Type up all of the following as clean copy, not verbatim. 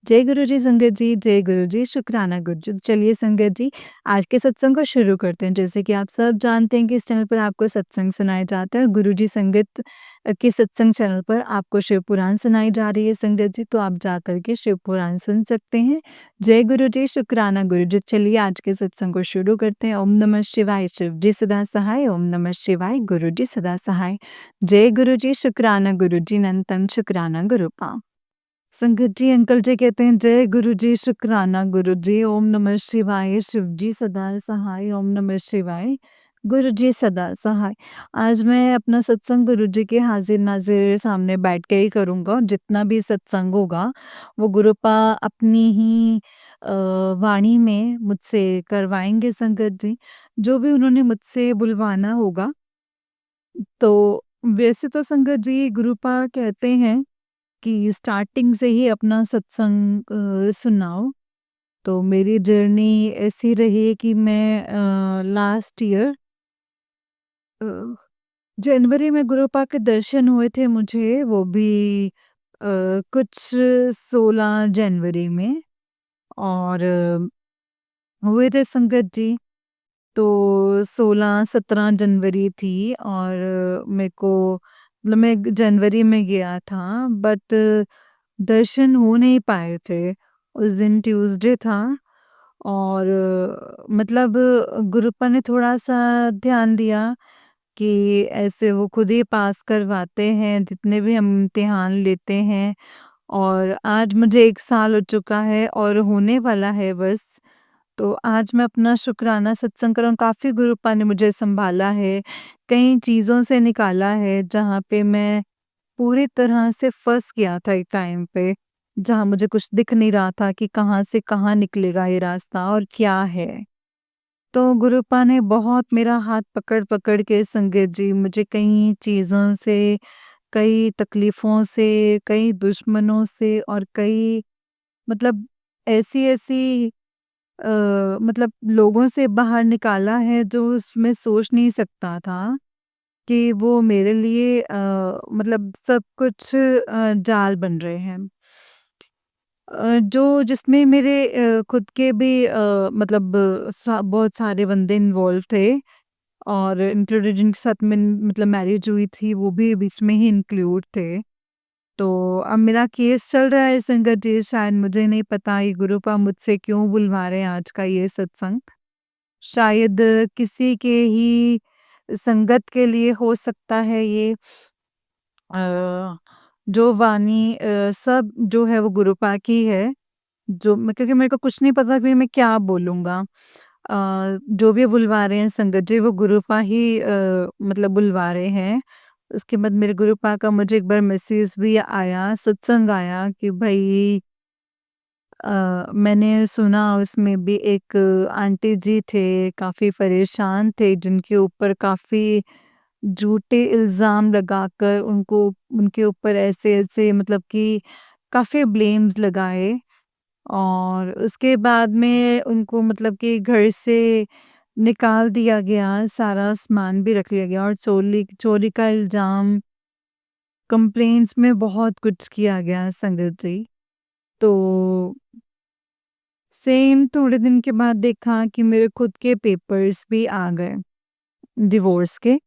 जय गुरु जी संगत जी, जय गुरु जी, शुक्राना गुरु जी। चलिए संगत जी, आज के सत्संग को शुरू करते हैं। जैसे कि आप सब जानते हैं कि इस चैनल पर आपको सत्संग सुनाए जाते हैं और गुरु जी संगत के सत्संग चैनल पर आपको शिव पुराण सुनाई जा रही है संगत जी, तो आप जा कर के शिव पुराण सुन सकते हैं। जय गुरु जी, शुक्राना गुरु जी। चलिए आज के सत्संग को शुरू करते हैं। ओम नमः शिवाय, शिव जी सदा सहाय। ओम नमः शिवाय, गुरु जी सदा सहाय। जय गुरु जी, शुक्राना गुरु जी, नंतन शुक्राना गुरु पा। संगत जी अंकल जी कहते हैं जय गुरु जी, शुक्राना गुरु जी, ओम नमः शिवाय, शिव जी सदा सहाय। ओम नमः शिवाय, गुरु जी सदा सहाय। आज मैं अपना सत्संग गुरु जी के हाजिर नाजिर सामने बैठ के ही करूँगा और जितना भी सत्संग होगा वो गुरुपा अपनी ही वाणी में मुझसे करवाएंगे संगत जी। जो भी उन्होंने मुझसे बुलवाना होगा, तो वैसे तो संगत जी गुरुपा कहते हैं कि स्टार्टिंग से ही अपना सत्संग सुनाओ। तो मेरी जर्नी ऐसी रही कि मैं लास्ट ईयर अ, जनवरी में गुरुपा के दर्शन हुए थे मुझे, वो भी कुछ 16 जनवरी में और हुए थे संगत जी। तो 16-17 जनवरी थी और मेरे को मतलब मैं जनवरी में गया था, बट दर्शन हो नहीं पाए थे। उस दिन ट्यूसडे था और मतलब गुरुपा ने थोड़ा-सा ध्यान दिया कि ऐसे वो खुद ही पास करवाते हैं जितने भी हम इम्तिहान लेते हैं, और आज मुझे 1 साल हो चुका है और होने वाला है बस। तो आज मैं अपना शुक्राना सत्संग कर रहा हूँ। काफ़ी गुरुपा ने मुझे सँभाला है, कई चीज़ों से निकाला है जहाँ पे मैं पूरी तरह से फँस गया था एक टाइम पे, जहाँ मुझे कुछ दिख नहीं रहा था कि कहाँ से कहाँ निकलेगा ये रास्ता और क्या है। तो गुरुपा ने बहुत मेरा हाथ पकड़-पकड़ के संगत जी मुझे कई चीज़ों से, कई तकलीफ़ों से, कई दुश्मनों से और कई मतलब ऐसी-ऐसी मतलब लोगों से बाहर निकाला है जो उसमें सोच नहीं सकता था कि वो मेरे लिए मतलब सब कुछ जाल बन रहे हैं। जो जिसमें मेरे खुद के भी मतलब बहुत सारे बंदे इन्वॉल्व थे और इंक्लूडेड जिनके साथ में मतलब मैरिज हुई थी वो भी बीच में ही इंक्लूड थे। तो अब मेरा केस चल रहा है संगत जी, शायद मुझे नहीं पता ये गुरुपा मुझसे क्यों बुलवा रहे हैं आज का ये सत्संग। शायद किसी के ही संगत के लिए हो सकता है ये। जो वाणी सब जो है वो गुरुपा की है। जो मैं क्योंकि मेरे को कुछ नहीं पता कि मैं क्या बोलूँगा। जो भी बुलवा रहे हैं संगत जी वो गुरुपा ही मतलब बुलवा रहे हैं। उसके बाद मेरे गुरुपा का मुझे एक बार मैसेज भी आया, सत्संग आया कि भई मैंने सुना उसमें भी एक आंटी जी थे, काफ़ी परेशान थे, जिनके ऊपर काफ़ी झूठे इल्ज़ाम लगाकर उनको उनके ऊपर ऐसे-ऐसे मतलब कि काफ़ी ब्लेम्स लगाए और उसके बाद में उनको मतलब कि घर से निकाल दिया गया, सारा सामान भी रख लिया गया और चोली चोरी का इल्ज़ाम, कंप्लेंट्स में बहुत कुछ किया गया संगत जी। तो सेम थोड़े दिन के बाद देखा कि मेरे खुद के पेपर्स भी आ गए डिवोर्स के,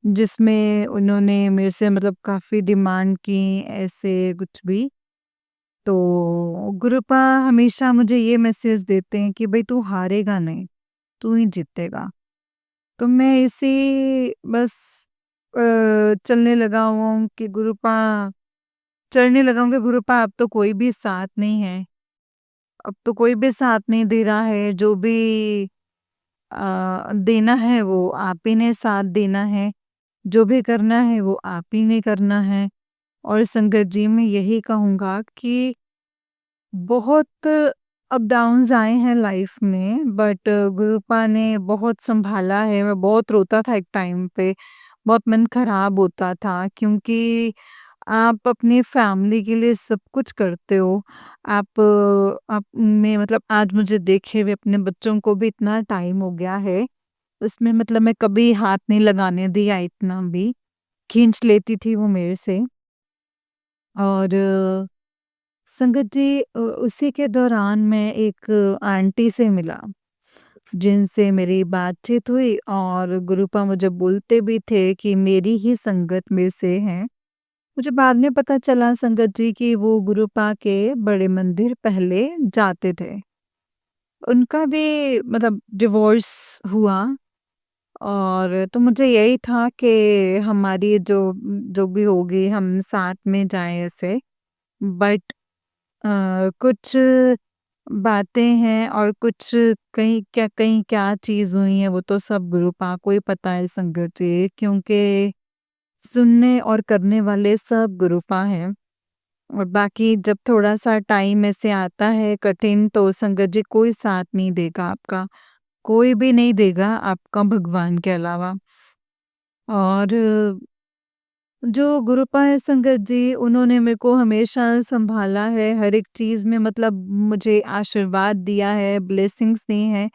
जिसमें उन्होंने मेरे से मतलब काफ़ी डिमांड की, ऐसे कुछ भी। तो गुरुपा हमेशा मुझे ये मैसेज देते हैं कि भई तू हारेगा नहीं, तू ही जीतेगा। तो मैं इसी बस चलने लगा हुआ हूँ कि गुरुपा चढ़ने लगा हूँ कि गुरुपा अब तो कोई भी साथ नहीं है। अब तो कोई भी साथ नहीं दे रहा है, जो भी देना है वो आप ही ने साथ देना है, जो भी करना है वो आप ही ने करना है। और संगत जी मैं यही कहूँगा कि बहुत अप डाउन्स आए हैं लाइफ में, बट गुरुपा ने बहुत सँभाला है। मैं बहुत रोता था एक टाइम पे, बहुत मन खराब होता था क्योंकि आप अपनी फैमिली के लिए सब कुछ करते हो। आप में मतलब आज मुझे देखे हुए अपने बच्चों को भी इतना टाइम हो गया है, उसमें मतलब मैं कभी हाथ नहीं लगाने दिया इतना भी, खींच लेती थी वो मेरे से। और संगत जी उसी के दौरान मैं एक आंटी से मिला, जिनसे मेरी बातचीत हुई और गुरुपा मुझे बोलते भी थे कि मेरी ही संगत में से हैं। मुझे बाद में पता चला संगत जी कि वो गुरुपा के बड़े मंदिर पहले जाते थे। उनका भी मतलब डिवोर्स हुआ और तो मुझे यही था कि हमारी जो जो भी होगी हम साथ में जाएँ ऐसे। बट कुछ बातें हैं और कुछ कहीं क्या चीज़ हुई है वो तो सब गुरुपा को ही पता है संगत जी, क्योंकि सुनने और करने वाले सब गुरुपा हैं। और बाकी जब थोड़ा-सा टाइम ऐसे आता है कठिन तो संगत जी कोई साथ नहीं देगा आपका, कोई भी नहीं देगा आपका भगवान के अलावा। और जो गुरुपा है संगत जी उन्होंने मेरे को हमेशा सँभाला है हर एक चीज़ में, मतलब मुझे आशीर्वाद दिया है, ब्लेसिंग्स दी हैं,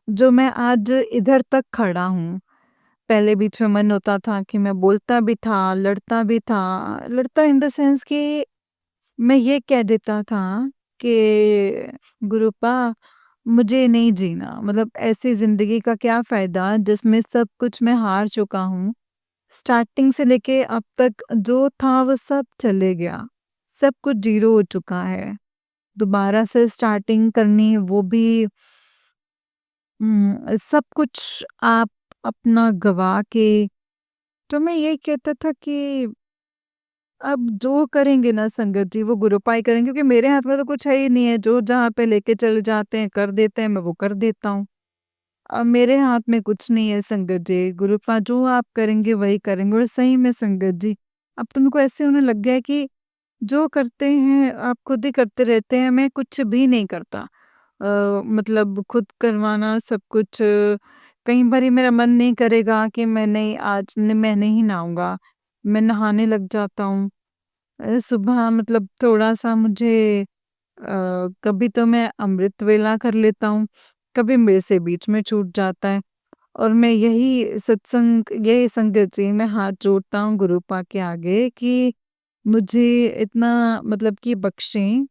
जो मैं आज इधर तक खड़ा हूँ। पहले बीच में मन होता था कि मैं बोलता भी था, लड़ता भी था, लड़ता इन द सेंस कि मैं ये कह देता था कि गुरुपा मुझे नहीं जीना, मतलब ऐसी ज़िंदगी का क्या फ़ायदा जिसमें सब कुछ मैं हार चुका हूँ। स्टार्टिंग से लेके अब तक जो था वो सब चले गया। सब कुछ ज़ीरो हो चुका है। दोबारा से स्टार्टिंग करनी वो भी सब कुछ आप अपना गँवा के, तो मैं यही कहता था कि अब जो करेंगे ना संगत जी वो गुरुपा ही करेंगे, क्योंकि मेरे हाथ में तो कुछ है ही नहीं है। जो जहाँ पे लेके चले जाते हैं, कर देते हैं, मैं वो कर देता हूँ। अब मेरे हाथ में कुछ नहीं है संगत जी, गुरुपा जो आप करेंगे वही करेंगे। और सही में संगत जी, अब तो मेरे को ऐसे होने लग गया है कि जो करते हैं आप खुद ही करते रहते हैं, मैं कुछ भी नहीं करता। मतलब खुद करवाना सब कुछ, कई बारी मेरा मन नहीं करेगा कि मैं नहीं नहाऊँगा, मैं नहाने लग जाता हूँ। सुबह मतलब थोड़ा-सा मुझे कभी तो मैं अमृत वेला कर लेता हूँ, कभी मेरे से बीच में छूट जाता है। और मैं यही संगत जी मैं हाथ जोड़ता हूँ गुरुपा के आगे कि मुझे इतना मतलब कि बख्शें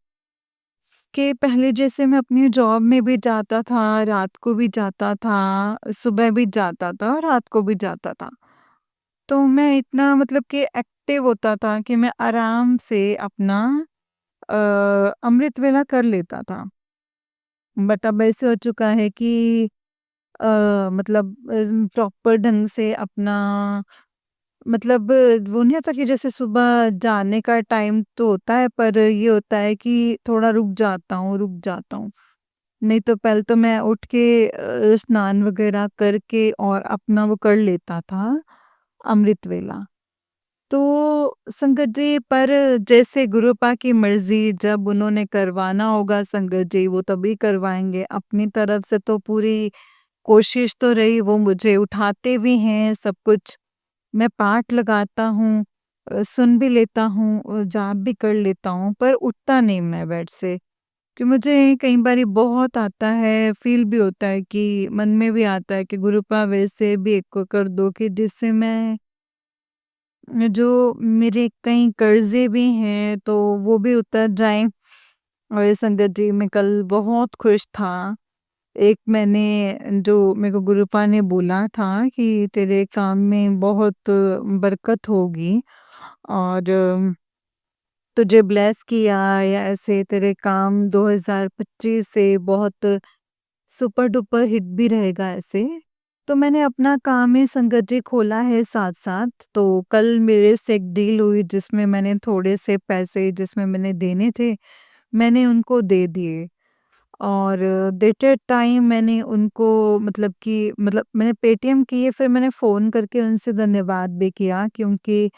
कि पहले जैसे मैं अपनी जॉब में भी जाता था, रात को भी जाता था, सुबह भी जाता था, रात को भी जाता था। तो मैं इतना मतलब कि एक्टिव होता था कि मैं आराम से अपना अ, अमृत वेला कर लेता था। बट अब ऐसे हो चुका है कि मतलब प्रॉपर ढंग से अपना मतलब वो नहीं होता कि जैसे सुबह जाने का टाइम तो होता है, पर ये होता है कि थोड़ा रुक जाता हूँ। नहीं तो पहले तो मैं उठ के स्नान वगैरह करके और अपना वो कर लेता था अमृत वेला। तो संगत जी पर जैसे गुरुपा की मर्ज़ी, जब उन्होंने करवाना होगा संगत जी वो तभी करवाएँगे। अपनी तरफ से तो पूरी कोशिश तो रही, वो मुझे उठाते भी हैं सब कुछ। मैं पाठ लगाता हूँ, सुन भी लेता हूँ जाप भी कर लेता हूँ, पर उठता नहीं मैं बेड से। कि मुझे कई बारी बहुत आता है, फ़ील भी होता है कि मन में भी आता है कि गुरुपा वैसे भी एक को कर दो कि जिससे मैं जो मेरे कई कर्ज़े भी हैं तो वो भी उतर जाएँ। और ये संगत जी मैं कल बहुत खुश था। एक मैंने जो मेरे को गुरुपा ने बोला था कि तेरे काम में बहुत बरकत होगी और तुझे ब्लेस किया या ऐसे तेरे काम 2025 से बहुत सुपर डुपर हिट भी रहेगा ऐसे। तो मैंने अपना काम ही संगत जी खोला है साथ-साथ। तो कल मेरे से एक डील हुई जिसमें मैंने थोड़े से पैसे जिसमें मैंने देने थे, मैंने उनको दे दिए। और देते टाइम मैंने उनको मतलब मैंने पेटीएम किए, फिर मैंने फ़ोन करके उनसे धन्यवाद भी किया, क्योंकि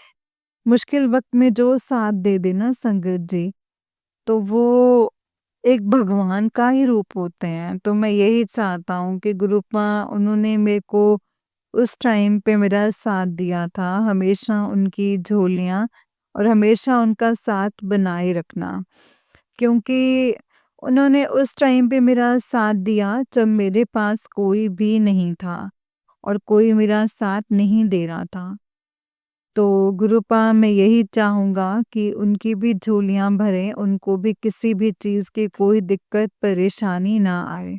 मुश्किल वक़्त में जो साथ दे देना संगत जी, तो वो एक भगवान का ही रूप होते हैं। तो मैं यही चाहता हूँ कि गुरुपा उन्होंने मेरे को उस टाइम पे मेरा साथ दिया था, हमेशा उनकी झोलियाँ और हमेशा उनका साथ बनाए रखना। क्योंकि उन्होंने उस टाइम पे मेरा साथ दिया जब मेरे पास कोई भी नहीं था और कोई मेरा साथ नहीं दे रहा था। तो गुरुपा मैं यही चाहूँगा कि उनकी भी झोलियाँ भरें, उनको भी किसी भी चीज़ की कोई दिक्कत, परेशानी ना आए।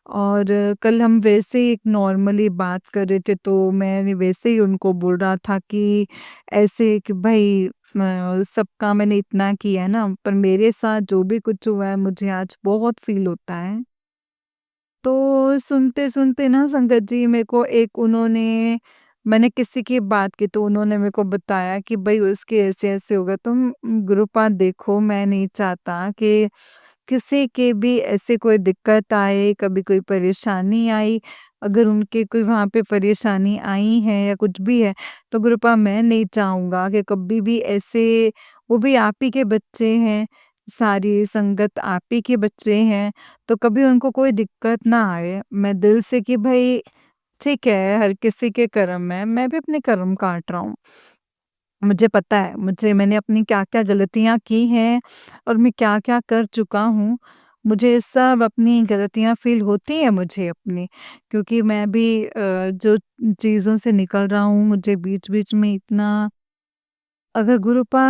और कल हम वैसे ही एक नॉर्मली बात कर रहे थे, तो मैंने वैसे ही उनको बोल रहा था कि ऐसे कि भई सबका मैंने इतना किया है ना, पर मेरे साथ जो भी कुछ हुआ है मुझे आज बहुत फ़ील होता है। तो सुनते-सुनते ना संगत जी मेरे को एक उन्होंने मैंने किसी की बात की तो उन्होंने मेरे को बताया कि भई उसके ऐसे-ऐसे हो गया। तुम गुरुपा देखो, मैं नहीं चाहता कि किसी के भी ऐसे कोई दिक्कत आए, कभी कोई परेशानी आई, अगर उनके कोई वहाँ पे परेशानी आई है या कुछ भी है, तो कृपया मैं नहीं चाहूँगा कि कभी भी ऐसे वो भी आप ही के बच्चे हैं, सारी संगत आप ही के बच्चे हैं, तो कभी उनको कोई दिक्कत ना आए। मैं दिल से कि भई ठीक है, हर किसी के कर्म हैं, मैं भी अपने कर्म काट रहा हूँ। मुझे पता है, मुझे मैंने अपनी क्या-क्या गलतियाँ की हैं और मैं क्या-क्या कर चुका हूँ। मुझे सब अपनी गलतियाँ फ़ील होती हैं मुझे अपनी, क्योंकि मैं भी जो चीज़ों से निकल रहा हूँ, मुझे बीच-बीच में इतना अगर गुरुपा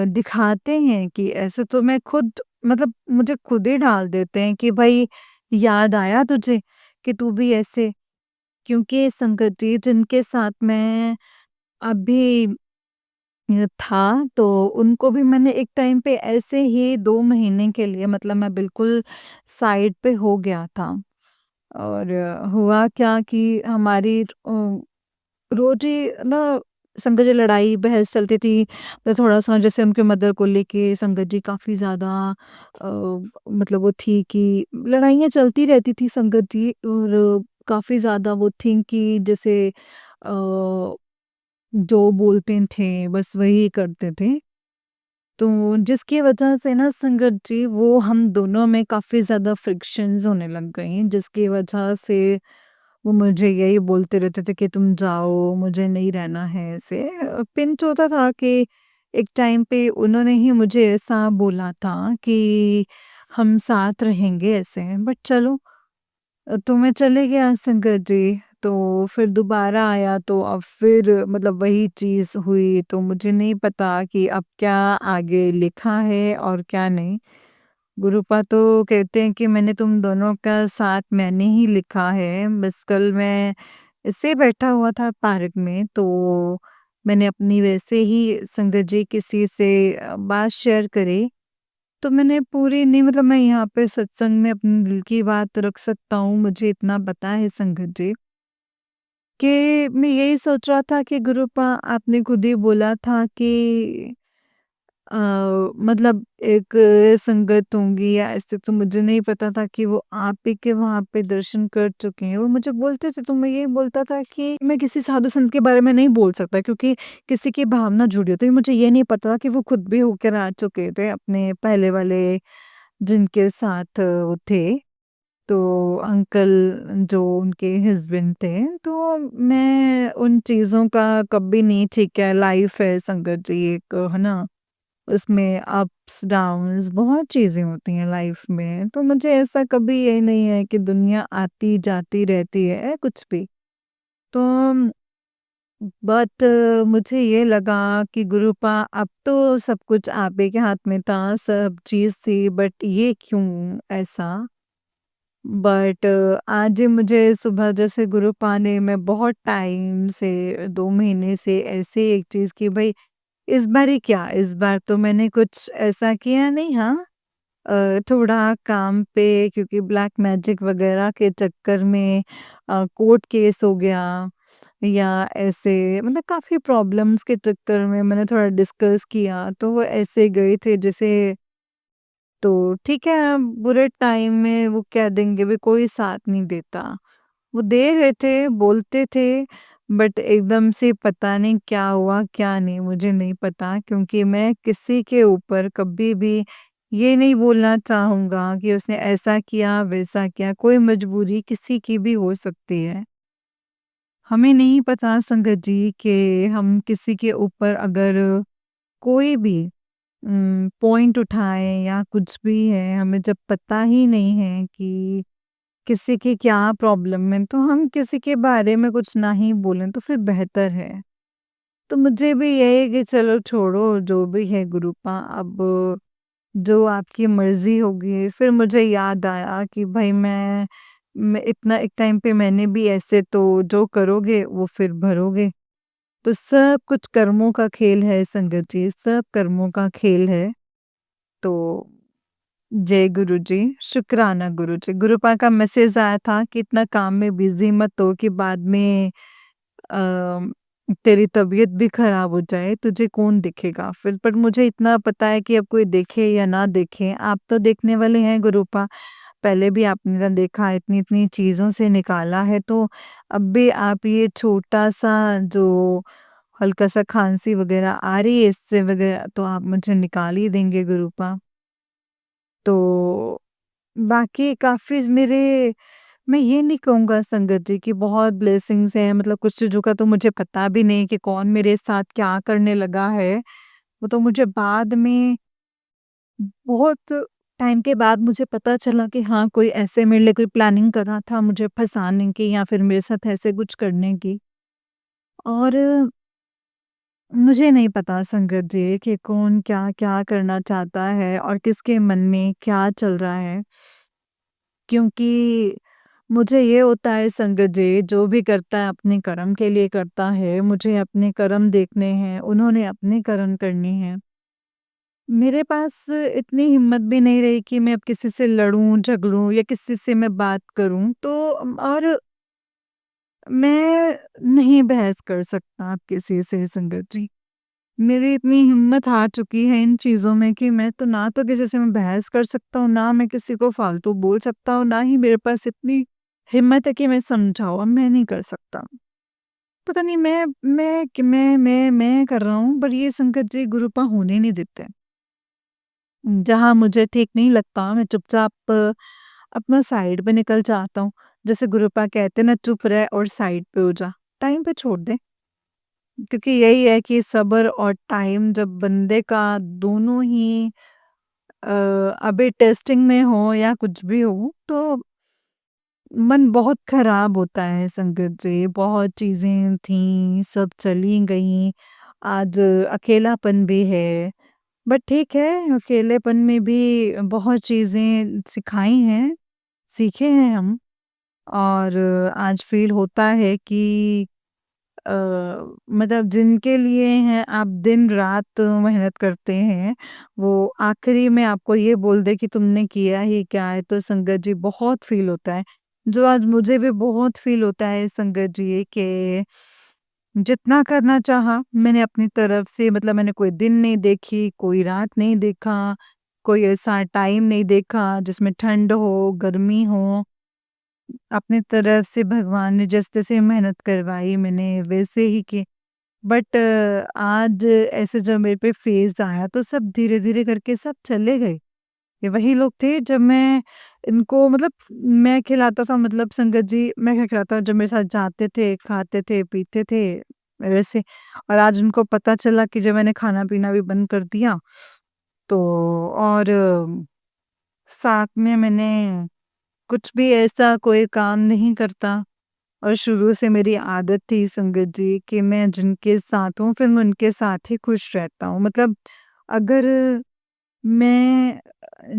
दिखाते हैं कि ऐसे तो मैं खुद मतलब मुझे खुद ही डाल देते हैं कि भई याद आया तुझे कि तू भी ऐसे क्योंकि संगत जी जिनके साथ मैं अभी था तो उनको भी मैंने एक टाइम पे ऐसे ही 2 महीने के लिए मतलब मैं बिल्कुल साइड पे हो गया था। और हुआ क्या कि हमारी रोज़ ही ना संगत जी लड़ाई बहस चलती थी। तो थोड़ा-सा जैसे उनके मदर को लेके संगत जी काफ़ी ज़्यादा अ, मतलब वो थी कि लड़ाइयाँ चलती रहती थी संगत जी और काफ़ी ज़्यादा वो थी कि जैसे जो बोलते थे बस वही करते थे। तो जिसकी वजह से ना संगत जी वो हम दोनों में काफ़ी ज़्यादा फ्रिक्शंस होने लग गई जिसकी वजह से वो मुझे यही बोलते रहते थे कि तुम जाओ मुझे नहीं रहना है ऐसे। पिंच होता था कि एक टाइम पे उन्होंने ही मुझे ऐसा बोला था कि हम साथ रहेंगे ऐसे बट चलो तो मैं चले गया संगत जी, तो फिर दोबारा आया तो अब फिर मतलब वही चीज़ हुई तो मुझे नहीं पता कि अब क्या आगे लिखा है और क्या नहीं। गुरुपा तो कहते हैं कि मैंने तुम दोनों का साथ मैंने ही लिखा है, बस कल मैं ऐसे बैठा हुआ था पार्क में तो मैंने अपनी वैसे ही संगत जी किसी से बात शेयर करी तो मैंने पूरी नहीं मतलब मैं यहाँ पे सत्संग में अपने दिल की बात रख सकता हूँ, मुझे इतना पता है संगत जी, कि मैं यही सोच रहा था कि गुरुपा आपने खुद ही बोला था कि अ, मतलब एक संगत होंगी या ऐसे तो मुझे नहीं पता था कि वो आप ही के वहाँ पे दर्शन कर चुके हैं। वो मुझे बोलते थे तो मैं यही बोलता था कि मैं किसी साधु संत के बारे में नहीं बोल सकता क्योंकि किसी की भावना जुड़ी होती है। मुझे ये नहीं पता था कि वो खुद भी होकर आ चुके थे अपने पहले वाले जिनके साथ वो थे। तो अंकल जो उनके हस्बैंड थे, तो मैं उन चीज़ों का कभी नहीं ठीक है लाइफ़ है संगत जी एक है ना? उसमें अप्स डाउन्स बहुत चीज़ें होती हैं लाइफ में, तो मुझे ऐसा कभी ये नहीं है कि दुनिया आती-जाती रहती है, कुछ भी। तो बट मुझे ये लगा कि गुरुपा अब तो सब कुछ आप ही के हाथ में था, सब चीज़ थी बट ये क्यों ऐसा? बट आज मुझे सुबह जैसे गुरुपा ने मैं बहुत टाइम से 2 महीने से ऐसे एक चीज़ की भई इस बार ही क्या, इस बार तो मैंने कुछ ऐसा किया नहीं हाँ। थोड़ा काम पे क्योंकि ब्लैक मैजिक वगैरह के चक्कर में कोर्ट केस हो गया या ऐसे मतलब काफ़ी प्रॉब्लम्स के चक्कर में मैंने थोड़ा डिस्कस किया, तो वो ऐसे गए थे जैसे तो ठीक है, बुरे टाइम में वो कह देंगे भी कोई साथ नहीं देता। वो दे रहे थे, बोलते थे, बट एकदम से पता नहीं क्या हुआ, क्या नहीं मुझे नहीं पता क्योंकि मैं किसी के ऊपर कभी भी ये नहीं बोलना चाहूँगा कि उसने ऐसा किया, वैसा किया, कोई मजबूरी किसी की भी हो सकती है। हमें नहीं पता संगत जी कि हम किसी के ऊपर अगर कोई भी पॉइंट उठाएँ या कुछ भी है, हमें जब पता ही नहीं है कि किसी की क्या प्रॉब्लम है, तो हम किसी के बारे में कुछ ना ही बोलें तो फिर बेहतर है। तो मुझे भी यही है कि चलो छोड़ो जो भी है गुरूपा, अब जो आपकी मर्ज़ी होगी। फिर मुझे याद आया कि भाई मैं इतना एक टाइम पे मैंने भी ऐसे तो जो करोगे वो फिर भरोगे। तो सब कुछ कर्मों का खेल है संगत जी, सब कर्मों का खेल है। तो जय गुरु जी, शुक्राना गुरु जी। गुरुपा का मैसेज आया था कि इतना काम में बिज़ी मत हो कि बाद में अ, तेरी तबीयत भी खराब हो जाए, तुझे कौन देखेगा फिर? पर मुझे इतना पता है कि अब कोई देखे या ना देखे, आप तो देखने वाले हैं गुरुपा। पहले भी आपने ना देखा इतनी-इतनी चीज़ों से निकाला है, तो अब भी आप ये छोटा-सा जो हल्का-सा खाँसी वग़ैरह आ रही है इससे वग़ैरह तो आप मुझे निकाल ही देंगे गुरुपा। तो बाकी काफ़ी मेरे मैं ये नहीं कहूँगा संगत जी कि बहुत ब्लेसिंग्स हैं, मतलब कुछ चीज़ों का तो मुझे पता भी नहीं कि कौन मेरे साथ क्या करने लगा है। वो तो मुझे बाद में बहुत टाइम के बाद मुझे पता चला कि हाँ, कोई ऐसे मेरे लिए कोई प्लानिंग कर रहा था मुझे फँसाने की या फिर मेरे साथ ऐसे कुछ करने की। और मुझे नहीं पता संगत जी कि कौन क्या-क्या करना चाहता है और किसके मन में क्या चल रहा है। क्योंकि मुझे ये होता है संगत जी, जो भी करता है अपने कर्म के लिए करता है, मुझे अपने कर्म देखने हैं, उन्होंने अपने कर्म करने हैं। मेरे पास इतनी हिम्मत भी नहीं रही कि मैं अब किसी से लड़ूँ, झगड़ूँ या किसी से मैं बात करूँ, तो और मैं नहीं बहस कर सकता अब किसी से संगत जी। मेरी इतनी हिम्मत हार चुकी है इन चीज़ों में कि मैं तो ना तो किसी से मैं बहस कर सकता हूँ, ना मैं किसी को फालतू बोल सकता हूँ, ना ही मेरे पास इतनी हिम्मत है कि मैं समझाऊँ, अब मैं नहीं कर सकता। पता नहीं मैं कि मैं कर रहा हूँ, पर ये संकट जी गुरुपा होने नहीं देते। जहाँ मुझे ठीक नहीं लगता, मैं चुपचाप अपना साइड पे निकल जाता हूँ। जैसे गुरुपा कहते हैं ना, चुप रह और साइड पे हो जा, टाइम पे छोड़ दे। क्योंकि यही है कि सब्र और टाइम जब बंदे का दोनों ही अ, अभी टेस्टिंग में हो या कुछ भी हो, तो मन बहुत खराब होता है संगत जी। बहुत चीज़ें थीं, सब चली गईं, आज अकेलापन भी है। बट ठीक है, अकेलेपन में भी बहुत चीज़ें सिखाई हैं, सीखे हैं हम। और आज फ़ील होता है कि अ, मतलब जिनके लिए हैं आप दिन-रात मेहनत करते हैं, वो आखिरी में आपको ये बोल दे कि तुमने किया ही क्या है, तो संगत जी बहुत फ़ील होता है। जो आज मुझे भी बहुत फ़ील होता है संगत जी कि जितना करना चाहा मैंने अपनी तरफ से, मतलब मैंने कोई दिन नहीं देखी, कोई रात नहीं देखा, कोई ऐसा टाइम नहीं देखा जिसमें ठंड हो, गर्मी हो। अपनी तरफ से भगवान ने जिस तरह से मेहनत करवाई मैंने वैसे ही की। बट आज ऐसे जब मेरे पे फ़ेज़ आया तो सब धीरे-धीरे करके सब चले गए। ये वही लोग थे जब मैं इनको, मतलब मैं खिलाता था, मतलब संगत जी मैं क्या खिलाता जब मेरे साथ जाते थे, खाते थे, पीते थे वैसे। और आज उनको पता चला कि जब मैंने खाना-पीना भी बंद कर दिया, तो और साथ में मैंने कुछ भी ऐसा कोई काम नहीं करता। और शुरू से मेरी आदत थी संगत जी कि मैं जिनके साथ हूँ फिर मैं उनके साथ ही खुश रहता हूँ। मतलब अगर मैं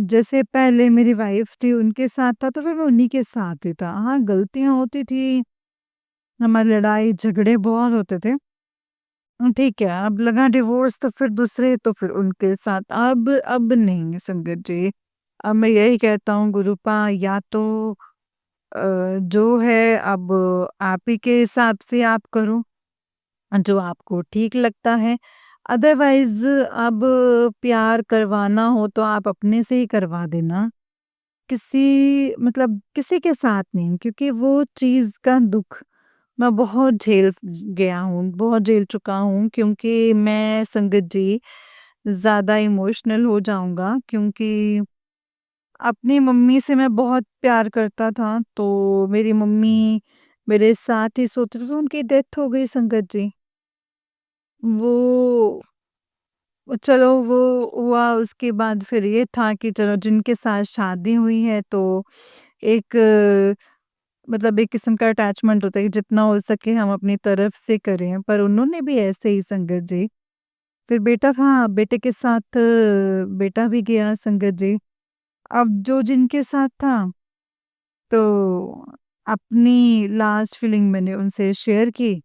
जैसे पहले मेरी वाइफ़ थी उनके साथ था तो फिर मैं उन्हीं के साथ ही था। हाँ, गलतियाँ होती थी, हमारी लड़ाई झगड़े बहुत होते थे। ठीक है, अब लगा डिवोर्स तो फिर दूसरे तो फिर उनके साथ। अब नहीं संगत जी। अब मैं यही कहता हूँ गुरूपा, या तो अ, जो है अब आप ही के हिसाब से आप करो, जो आपको ठीक लगता है। अदरवाइज़ अब प्यार करवाना हो तो आप अपने से ही करवा देना। किसी, मतलब किसी के साथ नहीं, क्योंकि वो चीज़ का दुःख मैं बहुत झेल गया हूँ, बहुत झेल चुका हूँ, क्योंकि मैं संगत जी ज़्यादा इमोशनल हो जाऊँगा, क्योंकि अपनी मम्मी से मैं बहुत प्यार करता था, तो मेरी मम्मी मेरे साथ ही सोते थे, तो उनकी डेथ हो गई संगत जी। वो चलो वो हुआ, उसके बाद फिर ये था कि चलो जिनके साथ शादी हुई है तो एक मतलब एक किस्म का अटैचमेंट होता है कि जितना हो सके हम अपनी तरफ से करें, पर उन्होंने भी ऐसे ही संगत जी। फिर बेटा था, बेटे के साथ बेटा भी गया संगत जी। अब जो जिनके साथ था, तो अपनी लास्ट फीलिंग मैंने उनसे शेयर की।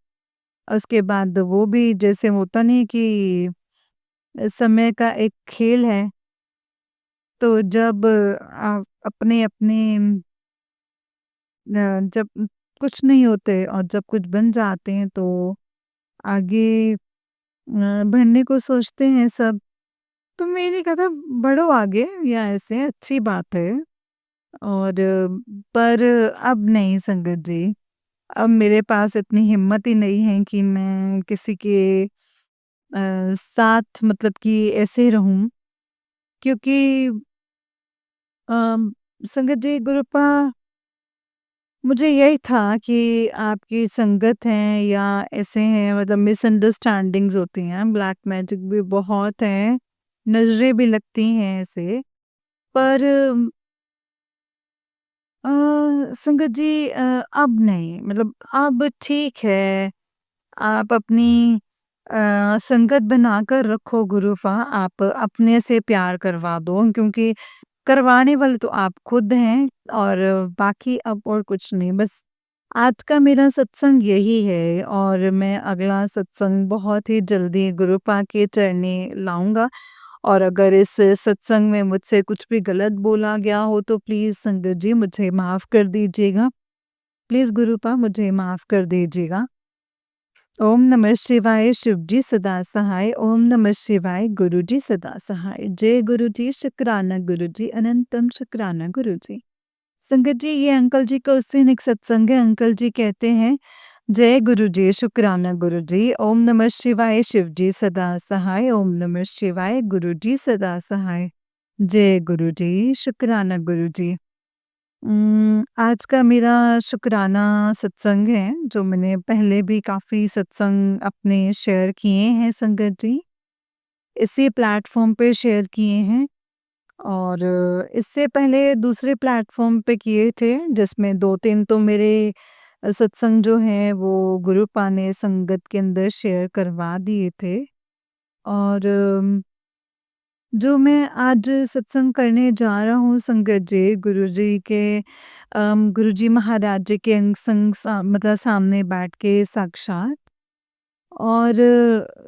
उसके बाद वो भी जैसे होता नहीं कि समय का एक खेल है, तो जब अपने-अपने जब कुछ नहीं होते और जब कुछ बन जाते हैं तो आगे बढ़ने को सोचते हैं सब। तो मैंने कहा था बढ़ो आगे या ऐसे अच्छी बात है और पर अब नहीं संगत जी, अब मेरे पास इतनी हिम्मत ही नहीं है कि मैं किसी के साथ मतलब कि ऐसे रहूँ क्योंकि अम, संगत जी गुरुपा मुझे यही था कि आपकी संगत है या ऐसे हैं मतलब मिसअंडरस्टैंडिंग्स होती हैं, ब्लैक मैजिक भी बहुत है, नज़रें भी लगती हैं ऐसे। पर संगत जी अब नहीं मतलब अब ठीक है, आप अपनी संगत बनाकर रखो गुरूपा, आप अपने से प्यार करवा दो क्योंकि करवाने वाले तो आप खुद हैं और बाकी अब और कुछ नहीं बस आज का मेरा सत्संग यही है और मैं अगला सत्संग बहुत ही जल्दी गुरुपा के चरणी लाऊँगा और अगर इस सत्संग में मुझसे कुछ भी गलत बोला गया हो तो प्लीज़ संगत जी मुझे माफ़ कर दीजिएगा। प्लीज़ गुरुपा मुझे माफ़ कर दीजिएगा। ओम नमः शिवाय शिव जी सदा सहाय, ओम नमः शिवाय गुरु जी सदा सहाय। जय गुरु जी, शुक्राना गुरु जी, अनंतम शुक्राना गुरु जी। संगत जी ये अंकल जी का उस दिन एक सत्संग है, अंकल जी कहते हैं जय गुरु जी, शुक्राना गुरु जी, ओम नमः शिवाय शिव जी सदा सहाय, ओम नमः शिवाय गुरु जी सदा सहाय। जय गुरु जी, शुक्राना गुरु जी। आज का मेरा शुक्राना सत्संग है, जो मैंने पहले भी काफ़ी सत्संग अपने शेयर किए हैं संगत जी। इसी प्लेटफ़ॉर्म पे शेयर किए हैं और इससे पहले दूसरे प्लेटफ़ॉर्म पे किए थे, जिसमें 2-3 तो मेरे सत्संग जो हैं वो गुरुपा ने संगत के अंदर शेयर करवा दिए थे और जो मैं आज सत्संग करने जा रहा हूँ संगत जी, गुरुजी के गुरुजी महाराज जी के अंग संग मतलब सामने बैठ के साक्षात और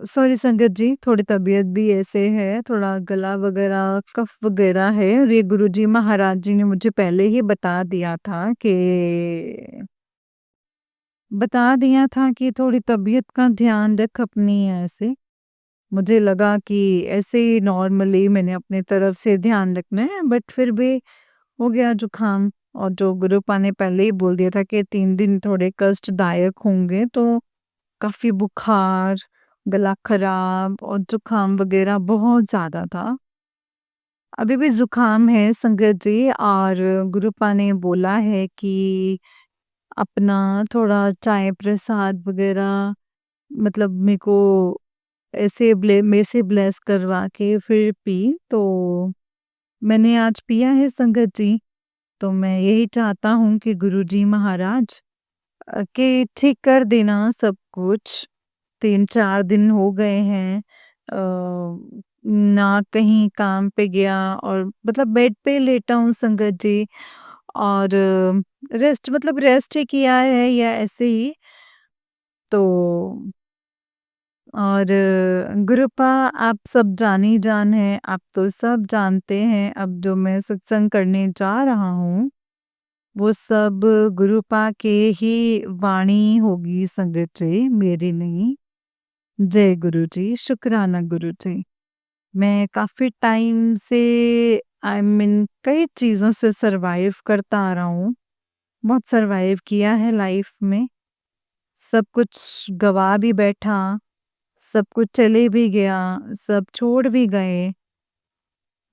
सॉरी संगत जी, थोड़ी तबीयत भी ऐसे है, थोड़ा गला वगैरह, कफ वगैरह है और ये गुरुजी महाराज जी ने मुझे पहले ही बता दिया था कि थोड़ी तबीयत का ध्यान रख अपनी ऐसे। मुझे लगा कि ऐसे ही नॉर्मली मैंने अपनी तरफ से ध्यान रखना है बट फिर भी हो गया जुकाम और जो गुरुपा ने पहले ही बोल दिया था कि 3 दिन थोड़े कष्टदायक होंगे तो काफ़ी बुखार, गला खराब और जुकाम वगैरह बहुत ज़्यादा था। अभी भी जुकाम है संगत जी और गुरुपा ने बोला है कि अपना थोड़ा चाय प्रसाद वगैरह मतलब मेरे को ऐसे मेरे से ब्लेस करवा के फिर पी, तो मैंने आज पिया है संगत जी। तो मैं यही चाहता हूँ कि गुरुजी महाराज कि ठीक कर देना सब कुछ। 3-4 दिन हो गए हैं ना कहीं काम पे गया और मतलब बेड पे लेटा हूँ संगत जी और रेस्ट मतलब रेस्ट ही किया है या ऐसे ही। तो और गुरुपा आप सब जानी-जान हैं, आप तो सब जानते हैं अब जो मैं सत्संग करने जा रहा हूँ, वो सब गुरुपा के ही वाणी होगी संगत जी, मेरी नहीं। जय गुरु जी, शुक्राना गुरु जी। मैं काफ़ी टाइम से आई मीन कई चीज़ों से सर्वाइव करता आ रहा हूँ, बहुत सर्वाइव किया है लाइफ में, सब कुछ गँवा भी बैठा सब कुछ चले भी गया, सब छोड़ भी गए।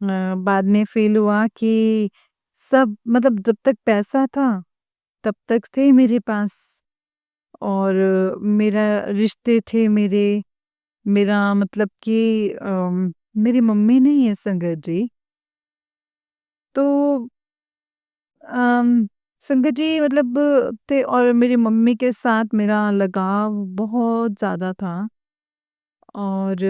बाद में फ़ील हुआ कि सब मतलब जब तक पैसा था, तब तक थे मेरे पास और मेरा रिश्ते थे मेरे, मेरा मतलब कि मेरी मम्मी नहीं है संगत जी। तो अम संगत जी मतलब थे और मेरी मम्मी के साथ मेरा लगाव बहुत ज़्यादा था और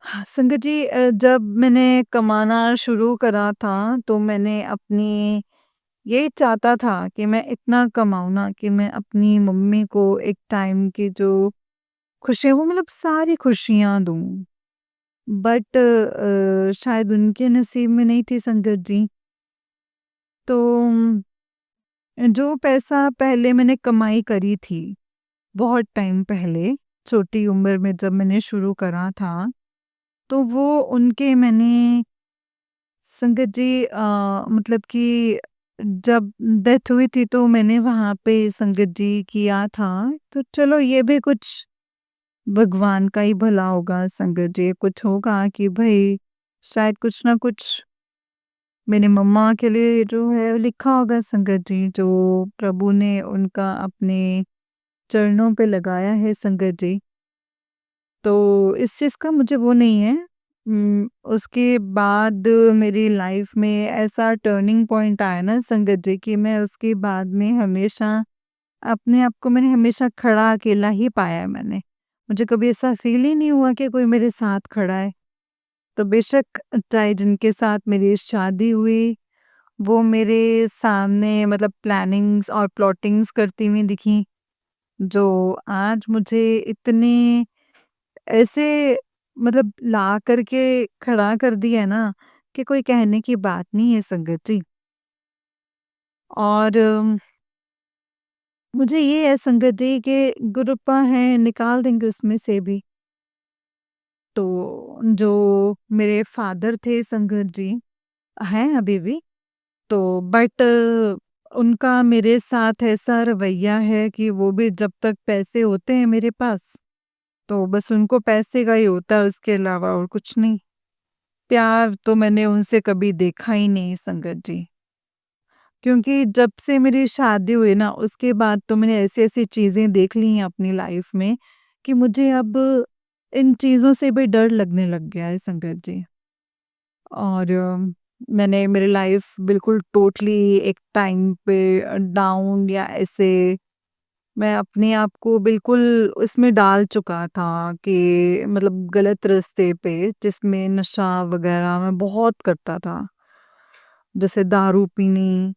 हाँ, संगत जी जब मैंने कमाना शुरू करा था, तो मैंने अपनी यही चाहता था कि मैं इतना कमाऊँ ना कि मैं अपनी मम्मी को एक टाइम की जो खुशियाँ वो मतलब सारी खुशियाँ दूँ। बट शायद उनके नसीब में नहीं थी संगत जी। तो जो पैसा पहले मैंने कमाई करी थी, बहुत टाइम पहले, छोटी उम्र में जब मैंने शुरू करा था, तो वो उनके मैंने संगत जी मतलब कि जब डेथ हुई थी तो मैंने वहाँ पे संगत जी किया था। तो चलो ये भी कुछ भगवान का ही भला होगा संगत जी, कुछ होगा कि भई शायद कुछ ना कुछ मेरी मम्मा के लिए जो है लिखा होगा संगत जी, जो प्रभु ने उनका अपने चरणों पे लगाया है संगत जी। तो इस चीज़ का मुझे वो नहीं है। उसके बाद मेरी लाइफ़ में ऐसा टर्निंग पॉइंट आया ना संगत जी कि मैं उसके बाद में हमेशा अपने आप को मैंने हमेशा खड़ा अकेला ही पाया है मैंने। मुझे कभी ऐसा फ़ील ही नहीं हुआ कि कोई मेरे साथ खड़ा है। तो बेशक चाहे जिनके साथ मेरी शादी हुई, वो मेरे सामने मतलब प्लानिंग्स और प्लॉटिंग्स करती हुई दिखीं, जो आज मुझे इतने ऐसे मतलब ला कर के खड़ा कर दिया है ना, कि कोई कहने की बात नहीं है संगत जी। और मुझे ये है संगत जी कि गुरुपा है निकाल देंगे उसमें से भी। तो जो मेरे फादर थे संगत जी, हैं अभी भी, तो बट उनका मेरे साथ ऐसा रवैया है कि वो भी जब तक पैसे होते हैं मेरे पास, तो बस उनको पैसे का ही होता है, उसके अलावा और कुछ नहीं। प्यार तो मैंने उनसे कभी देखा ही नहीं संगत जी। क्योंकि जब से मेरी शादी हुई ना उसके बाद तो मैंने ऐसी-ऐसी चीज़ें देख ली हैं अपनी लाइफ में कि मुझे अब इन चीज़ों से भी डर लगने लग गया है संगत जी। और मैंने मेरी लाइफ बिल्कुल टोटली एक टाइम पे डाउन या ऐसे मैं अपने आप को बिल्कुल उसमें डाल चुका था कि मतलब गलत रास्ते पे जिसमें नशा वगैरह मैं बहुत करता था। जैसे दारू पीनी,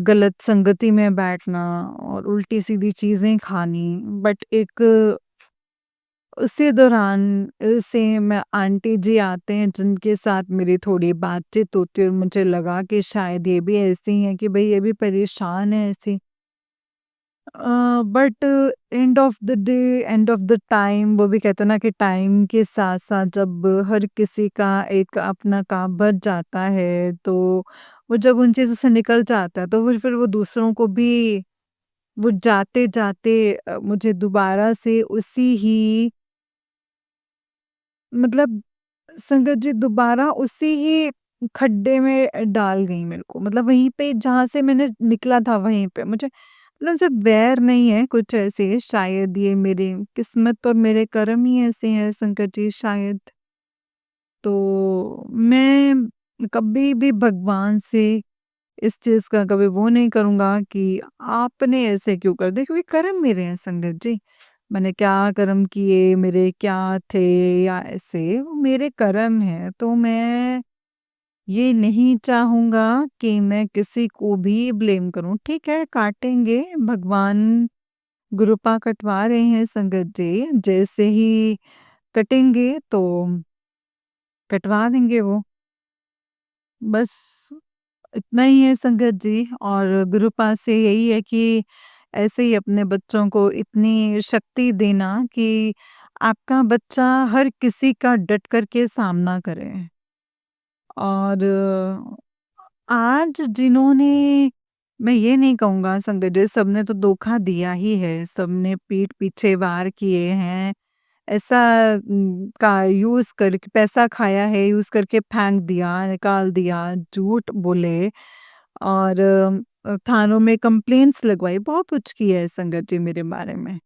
गलत संगति में बैठना और उल्टी-सीधी चीज़ें खानी। बट एक उसी दौरान सेम आंटी जी आते हैं जिनके साथ मेरी थोड़ी बातचीत होती है और मुझे लगा कि शायद ये भी ऐसी हैं कि भई ये भी परेशान है ऐसी। But end of the day, end of the time वो भी कहते हैं ना कि टाइम के साथ-साथ जब हर किसी का एक अपना काम बच जाता है, तो वो जब उन चीज़ों से निकल जाता है, तो वो फिर वो दूसरों को भी वो जाते-जाते मुझे दोबारा से उसी ही मतलब संगत जी दोबारा उसी ही खड्डे में डाल गई मेरे को। मतलब वहीं पे जहाँ से मैंने निकला था वहीं पे मुझे मतलब उनसे बैर नहीं है कुछ ऐसे शायद ये मेरी किस्मत और मेरे कर्म ही ऐसे हैं संगत जी शायद। तो मैं कभी भी भगवान से इस चीज़ का कभी वो नहीं करूँगा कि आपने ऐसे क्यों कर दिया क्योंकि कर्म मेरे हैं संगत जी। मैंने क्या कर्म किए, मेरे क्या थे या ऐसे वो मेरे कर्म हैं। तो मैं ये नहीं चाहूँगा कि मैं किसी को भी ब्लेम करूँ। ठीक है, काटेंगे भगवान गुरुपा कटवा रहे हैं संगत जी। जैसे ही कटेंगे तो कटवा देंगे वो। बस इतना ही है संगत जी और गुरुपा से यही है कि ऐसे ही अपने बच्चों को इतनी शक्ति देना कि आपका बच्चा हर किसी का डट कर के सामना करे। और आज जिन्होंने मैं ये नहीं कहूँगा संगत जी सबने तो धोखा दिया ही है, सबने पीठ पीछे वार किए हैं। ऐसा का यूज़ करके पैसा खाया है, यूज़ करके फेंक दिया, निकाल दिया, झूठ बोले और थानों में कंप्लेंट्स लगवाई, बहुत कुछ किया है संगत जी मेरे बारे में।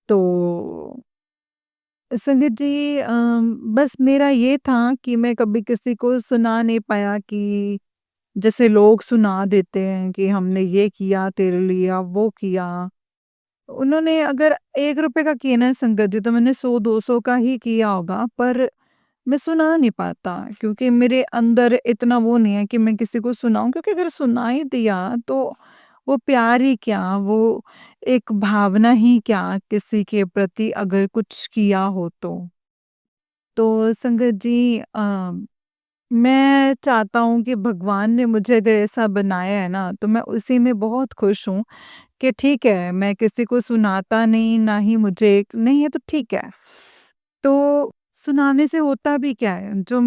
तो संगत जी बस मेरा ये था कि मैं कभी किसी को सुना नहीं पाया कि जैसे लोग सुना देते हैं कि हमने ये किया तेरे लिए, वो किया। उन्होंने अगर ₹1 का किया ना संगत जी, तो मैंने 100-200 का ही किया होगा, पर मैं सुना नहीं पाता क्योंकि मेरे अंदर इतना वो नहीं है कि मैं किसी को सुनाऊँ, क्योंकि अगर सुना ही दिया तो वो प्यार ही क्या, वो एक भावना ही क्या किसी के प्रति अगर कुछ किया हो तो। तो संगत जी मैं चाहता हूँ कि भगवान ने मुझे अगर ऐसा बनाया है ना, तो मैं उसी में बहुत खुश हूँ कि ठीक है, मैं किसी को सुनाता नहीं, ना ही मुझे नहीं है तो ठीक है। तो सुनाने से होता भी क्या है, जो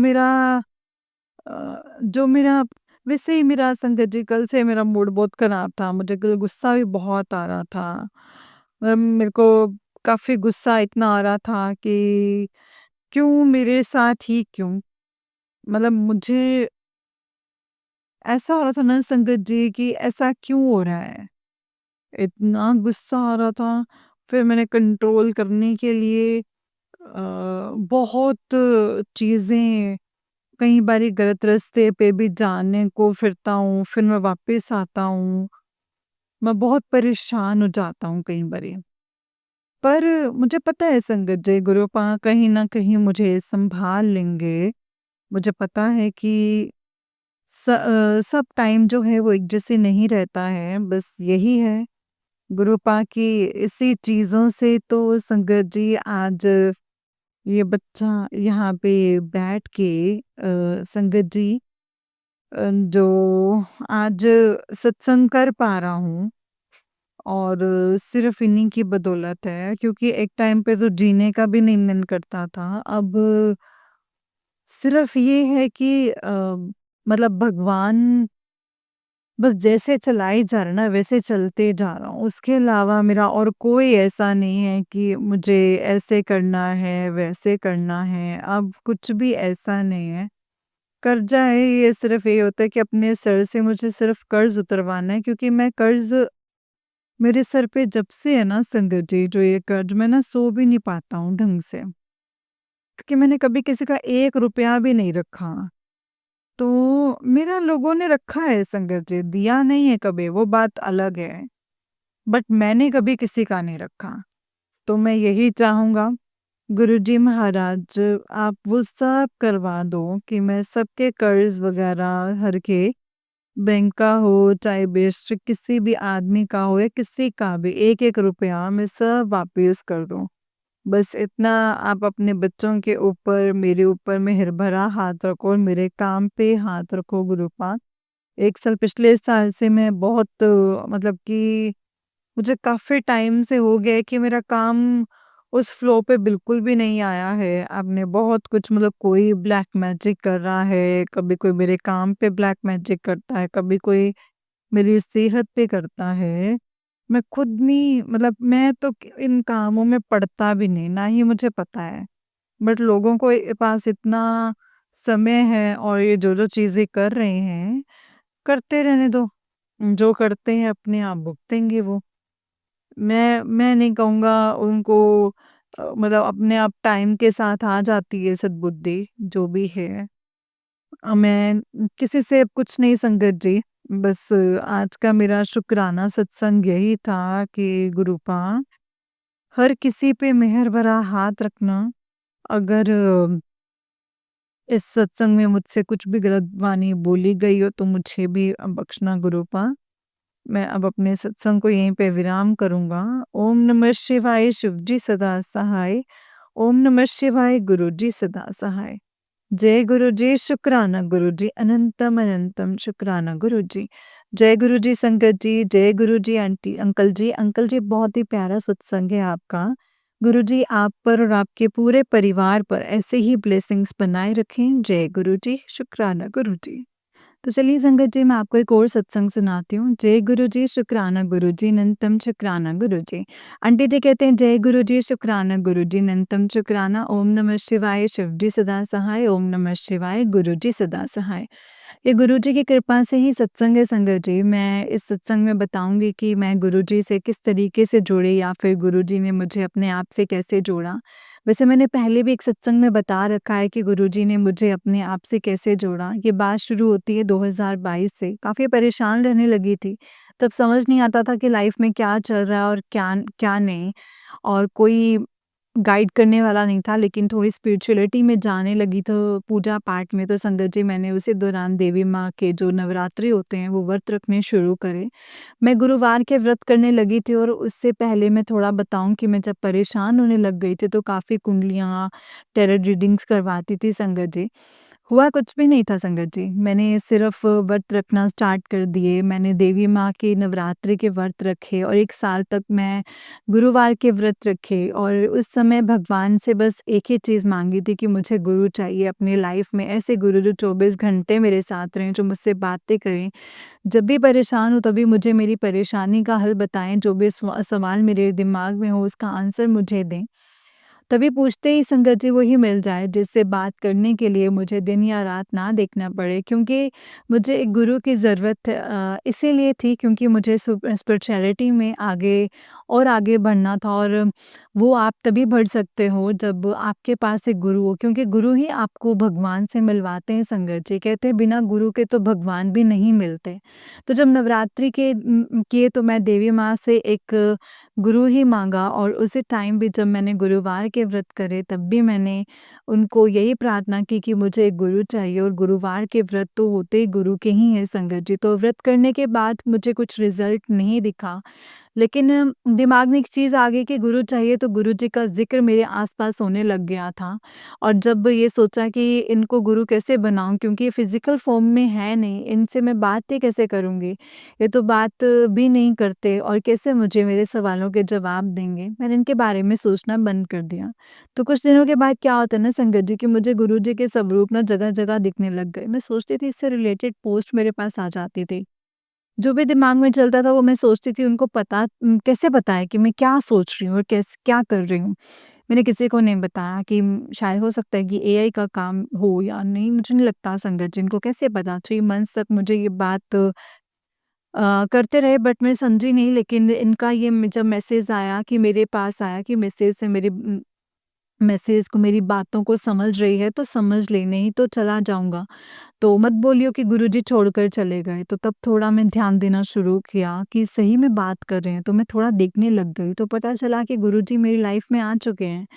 मेरा वैसे ही मेरा संगत जी कल से मेरा मूड बहुत खराब था, मुझे कल गुस्सा भी बहुत आ रहा था। मेरे को काफ़ी गुस्सा इतना आ रहा था कि क्यों मेरे साथ ही क्यों? मतलब मुझे ऐसा हो रहा था ना संगत जी कि ऐसा क्यों हो रहा है? इतना गुस्सा आ रहा था, फिर मैंने कंट्रोल करने के लिए बहुत चीज़ें, कई बारी गलत रास्ते पे भी जाने को फिरता हूँ, फिर मैं वापस आता हूँ। मैं बहुत परेशान हो जाता हूँ कई बारी। पर मुझे पता है संगत जी, गुरुपा कहीं न कहीं मुझे सँभाल लेंगे। मुझे पता है कि सब टाइम जो है वो एक जैसे नहीं रहता है, बस यही है गुरुपा की इसी चीज़ों से तो संगत जी आज ये बच्चा यहाँ पे बैठ के संगत जी जो आज सत्संग कर पा रहा हूँ, और सिर्फ़ इन्हीं की बदौलत है, क्योंकि एक टाइम पे तो जीने का भी नहीं मन करता था। अब सिर्फ़ ये है कि मतलब भगवान बस जैसे चलाई जा रहा है ना वैसे चलते जा रहा हूँ। उसके अलावा मेरा और कोई ऐसा नहीं है कि मुझे ऐसे करना है, वैसे करना है, अब कुछ भी ऐसा नहीं है। कर्ज़ा है, ये सिर्फ़ ये होता है कि अपने सर से मुझे सिर्फ़ कर्ज़ उतरवाना है, क्योंकि मैं कर्ज़ मेरे सर पे जब से है ना संगत जी, जो ये कर्ज़ मैं ना सो भी नहीं पाता हूँ ढंग से। क्योंकि मैंने कभी किसी का ₹1 भी नहीं रखा। तो मेरा लोगों ने रखा है संगत जी, दिया नहीं है कभी, वो बात अलग है। बट मैंने कभी किसी का नहीं रखा। तो मैं यही चाहूँगा गुरुजी महाराज, आप वो सब करवा दो कि मैं सबके कर्ज़ वग़ैरह हर के, बैंक का हो, चाहे बेशक किसी भी आदमी का हो या किसी का भी, 1-1 रुपया मैं सब वापस कर दूँ। बस इतना आप अपने बच्चों के ऊपर, मेरे ऊपर मेहर भरा हाथ रखो और मेरे काम पे हाथ रखो गुरुपाद। 1 साल पिछले साल से मैं बहुत मतलब कि मुझे काफ़ी टाइम से हो गया है कि मेरा काम उस फ्लो पे बिल्कुल भी नहीं आया है। आपने बहुत कुछ, मतलब कोई ब्लैक मैजिक कर रहा है, कभी कोई मेरे काम पे ब्लैक मैजिक करता है, कभी कोई मेरी सेहत पे करता है। मैं खुद नहीं, मतलब मैं तो इन कामों में पड़ता भी नहीं, ना ही मुझे पता है। बट लोगों को पास इतना समय है और ये जो-जो चीज़ें कर रहे हैं, करते रहने दो। जो करते हैं अपने आप भुगतेंगे वो। मैं नहीं कहूँगा उनको मतलब अपने आप टाइम के साथ आ जाती है सद्बुद्धि, जो भी है। मैं किसी से अब कुछ नहीं संगत जी, बस आज का मेरा शुक्राना सत्संग यही था कि गुरुपा हर किसी पे मेहर भरा हाथ रखना। अगर इस सत्संग में मुझसे कुछ भी गलत वाणी बोली गई हो तो मुझे भी बख्शना गुरुपा। मैं अब अपने सत्संग को यहीं पे विराम करूँगा। ओम नमः शिवाय, शिव जी सदा सहाय। ओम नमः शिवाय, गुरु जी सदा सहाय। जय गुरु जी, शुक्राना गुरु जी, अनंतम अनंतम शुक्राना गुरु जी। जय गुरु जी संगत जी, जय गुरु जी आंटी अंकल जी। अंकल जी बहुत ही प्यारा सत्संग है आपका। गुरु जी आप पर और आपके पूरे परिवार पर ऐसे ही ब्लेसिंग्स बनाए रखें। जय गुरु जी, शुक्राना गुरु जी। तो चलिए संगत जी, मैं आपको एक और सत्संग सुनाती हूँ। जय गुरु जी, शुक्राना गुरु जी, अनंतम शुक्राना गुरु जी। आंटी जी कहते हैं जय गुरु जी, शुक्राना गुरु जी, अनंतम शुक्राना। ओम नमः शिवाय, शिव जी सदा सहाय। ओम नमः शिवाय, गुरु जी सदा सहाय। ये गुरुजी की कृपा से ही सत्संग है संगत जी। मैं इस सत्संग में बताऊँगी कि मैं गुरुजी से किस तरीके से जुड़ी या फिर गुरुजी ने मुझे अपने आप से कैसे जोड़ा। वैसे मैंने पहले भी एक सत्संग में बता रखा है कि गुरुजी ने मुझे अपने आप से कैसे जोड़ा। ये बात शुरू होती है 2022 से। काफ़ी परेशान रहने लगी थी। तब समझ नहीं आता था कि लाइफ़ में क्या चल रहा है और क्या क्या नहीं। और कोई गाइड करने वाला नहीं था, लेकिन थोड़ी स्पिरिचुअलिटी में जाने लगी तो पूजा-पाठ में तो संगत जी मैंने उसी दौरान देवी माँ के जो नवरात्रि होते हैं वो व्रत रखने शुरू करे। मैं गुरुवार के व्रत करने लगी थी और उससे पहले मैं थोड़ा बताऊँ कि मैं जब परेशान होने लग गई थी तो काफ़ी कुंडलियाँ, टैरो रीडिंग्स करवाती थी संगत जी। हुआ कुछ भी नहीं था संगत जी। मैंने सिर्फ़ व्रत रखना स्टार्ट कर दिए। मैंने देवी माँ के नवरात्रि के व्रत रखे और 1 साल तक मैं गुरुवार के व्रत रखे और उस समय भगवान से बस एक ही चीज़ माँगी थी कि मुझे गुरु चाहिए अपनी लाइफ़ में। ऐसे गुरु जो 24 घंटे मेरे साथ रहें, जो मुझसे बातें करें। जब भी परेशान हूँ तभी मुझे मेरी परेशानी का हल बताएँ, जो भी सवाल मेरे दिमाग में हो उसका आंसर मुझे दें। तभी पूछते ही संगत जी वही मिल जाए जिससे बात करने के लिए मुझे दिन या रात ना देखना पड़े, क्योंकि मुझे एक गुरु की ज़रूरत इसीलिए थी क्योंकि मुझे स्पिरिचुअलिटी में आगे और आगे बढ़ना था। और वो आप तभी बढ़ सकते हो जब आपके पास एक गुरु हो, क्योंकि गुरु ही आपको भगवान से मिलवाते हैं संगत जी। कहते हैं बिना गुरु के तो भगवान भी नहीं मिलते। तो जब नवरात्रि किए तो मैं देवी माँ से एक गुरु ही माँगा और उसी टाइम भी जब मैंने गुरुवार के व्रत करे तब भी मैंने उनको यही प्रार्थना की कि मुझे एक गुरु चाहिए, और गुरुवार के व्रत तो होते ही गुरु के ही हैं संगत जी। तो व्रत करने के बाद मुझे कुछ रिज़ल्ट नहीं दिखा, लेकिन दिमाग में एक चीज़ आ गई कि गुरु चाहिए, तो गुरु जी का ज़िक्र मेरे आस-पास होने लग गया था। और जब ये सोचा कि इनको गुरु कैसे बनाऊँ, क्योंकि ये फ़िज़िकल फ़ॉर्म में है नहीं, इनसे मैं बात ही कैसे करूँगी? ये तो बात भी नहीं करते और कैसे मुझे मेरे सवालों के जवाब देंगे? मैंने इनके बारे में सोचना बंद कर दिया। तो कुछ दिनों के बाद क्या होता है ना संगत जी कि मुझे गुरु जी के स्वरूप ना जगह-जगह दिखने लग गए। मैं सोचती थी इससे रिलेटेड पोस्ट मेरे पास आ जाती थी। जो भी दिमाग में चलता था वो मैं सोचती थी उनको कैसे पता है कि मैं क्या सोच रही हूँ और क्या कर रही हूँ। मैंने किसी को नहीं बताया कि शायद हो सकता है कि एआई का काम हो या नहीं, मुझे नहीं लगता संगत जी, इनको कैसे पता। 3 मंथ्स तक मुझे ये बात करते रहे बट मैं समझी नहीं, लेकिन इनका ये जब मैसेज आया कि मेरे पास आया कि मैसेज से मेरे मैसेज को, मेरी बातों को समझ रही है तो समझ ले, नहीं तो चला जाऊँगा। तो मत बोलियो कि गुरुजी छोड़कर चले गए। तो तब थोड़ा मैं ध्यान देना शुरू किया कि सही में बात कर रहे हैं, तो मैं थोड़ा देखने लग गई। तो पता चला कि गुरुजी मेरी लाइफ में आ चुके हैं।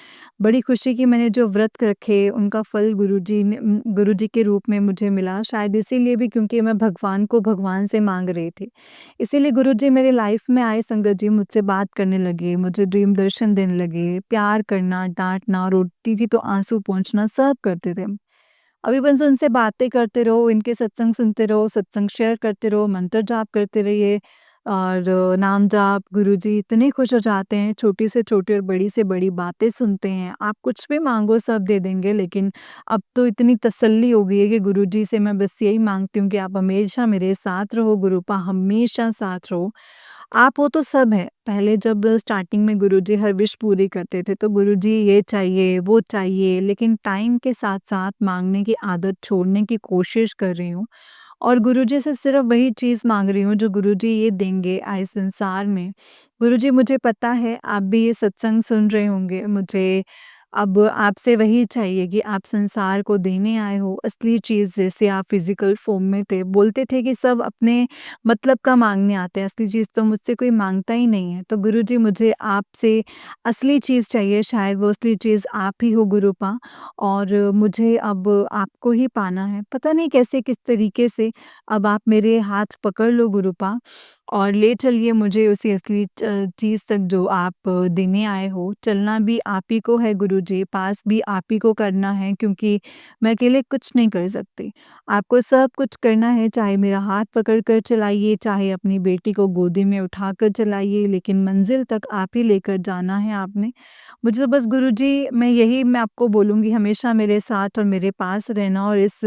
बड़ी खुशी कि मैंने जो व्रत रखे उनका फल गुरुजी के रूप में मुझे मिला। शायद इसीलिए भी क्योंकि मैं भगवान को भगवान से माँग रही थी। इसीलिए गुरुजी मेरी लाइफ में आए संगत जी, मुझसे बात करने लगे, मुझे ड्रीम दर्शन देने लगे, प्यार करना, डाँटना, रोती थी तो आँसू पोंछना सब करते थे। अभी बस उनसे बातें करते रहो, इनके सत्संग सुनते रहो, सत्संग शेयर करते रहो, मंत्र जाप करते रहिए और नाम जाप। गुरुजी इतने खुश हो जाते हैं, छोटी से छोटी और बड़ी से बड़ी बातें सुनते हैं। आप कुछ भी माँगो सब दे देंगे, लेकिन अब तो इतनी तसल्ली हो गई है कि गुरुजी से मैं बस यही माँगती हूँ कि आप हमेशा मेरे साथ रहो गुरुपा, हमेशा साथ रहो। आप हो तो सब है। पहले जब स्टार्टिंग में गुरुजी हर विश पूरी करते थे, तो गुरुजी ये चाहिए, वो चाहिए, लेकिन टाइम के साथ-साथ माँगने की आदत छोड़ने की कोशिश कर रही हूँ और गुरुजी से सिर्फ़ वही चीज़ माँग रही हूँ जो गुरुजी ये देंगे आए संसार में। गुरुजी मुझे पता है आप भी ये सत्संग सुन रहे होंगे, मुझे अब आपसे वही चाहिए कि आप संसार को देने आए हो असली चीज़, जैसे आप फ़िज़िकल फ़ॉर्म में थे। बोलते थे कि सब अपने मतलब का माँगने आते हैं, असली चीज़ तो मुझसे कोई माँगता ही नहीं है। तो गुरुजी मुझे आपसे असली चीज़ चाहिए, शायद वो असली चीज़ आप ही हो गुरुपा, और मुझे अब आपको ही पाना है। पता नहीं कैसे किस तरीके से अब आप मेरे हाथ पकड़ लो गुरुपा और ले चलिए मुझे उसी असली चीज़ तक जो आप देने आए हो। चलना भी आप ही को है गुरुजी, पास भी आप ही को करना है, क्योंकि मैं अकेले कुछ नहीं कर सकती। आपको सब कुछ करना है, चाहे मेरा हाथ पकड़ कर चलाइए, चाहे अपनी बेटी को गोदी में उठाकर चलाइए, लेकिन मंज़िल तक आप ही लेकर जाना है आपने। मुझे तो बस गुरुजी मैं आपको बोलूँगी, हमेशा मेरे साथ और मेरे पास रहना और इस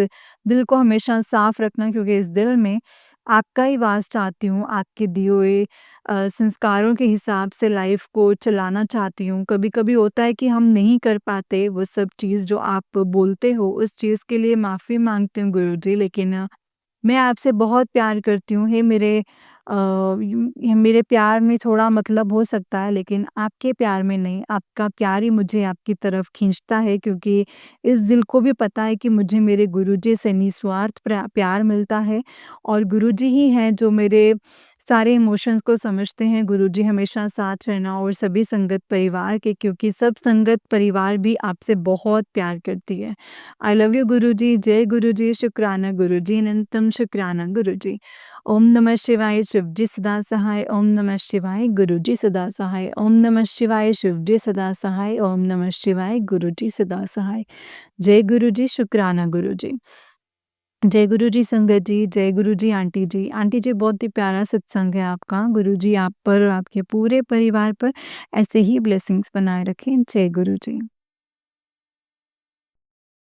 दिल को हमेशा साफ़ रखना, क्योंकि इस दिल में आपका ही वास चाहती हूँ, आपके दिए हुए संस्कारों के हिसाब से लाइफ़ को चलाना चाहती हूँ। कभी-कभी होता है कि हम नहीं कर पाते वो सब चीज़ जो आप बोलते हो, उस चीज़ के लिए माफ़ी माँगती हूँ गुरुजी, लेकिन मैं आपसे बहुत प्यार करती हूँ। हे मेरे ये मेरे प्यार में थोड़ा मतलब हो सकता है लेकिन आपके प्यार में नहीं, आपका प्यार ही मुझे आपकी तरफ खींचता है क्योंकि इस दिल को भी पता है कि मुझे मेरे गुरुजी से निस्वार्थ प्यार मिलता है और गुरुजी ही हैं जो मेरे सारे इमोशंस को समझते हैं। गुरुजी हमेशा साथ रहना और सभी संगत परिवार के क्योंकि सब संगत परिवार भी आपसे बहुत प्यार करती है। आई लव यू गुरुजी, जय गुरुजी, शुक्राना गुरुजी, अनंतम शुक्राना गुरुजी। ओम नमः शिवाय शिवजी सदा सहाय, ओम नमः शिवाय गुरुजी सदा सहाय, ओम नमः शिवाय शिवजी सदा सहाय, ओम नमः शिवाय गुरुजी सदा सहाय। जय गुरुजी, शुक्राना गुरुजी। जय गुरुजी संगत जी, जय गुरुजी आंटी जी। आंटी जी बहुत ही प्यारा सत्संग है आपका। गुरुजी आप पर और आपके पूरे परिवार पर ऐसे ही ब्लेसिंग्स बनाए रखें। जय गुरुजी।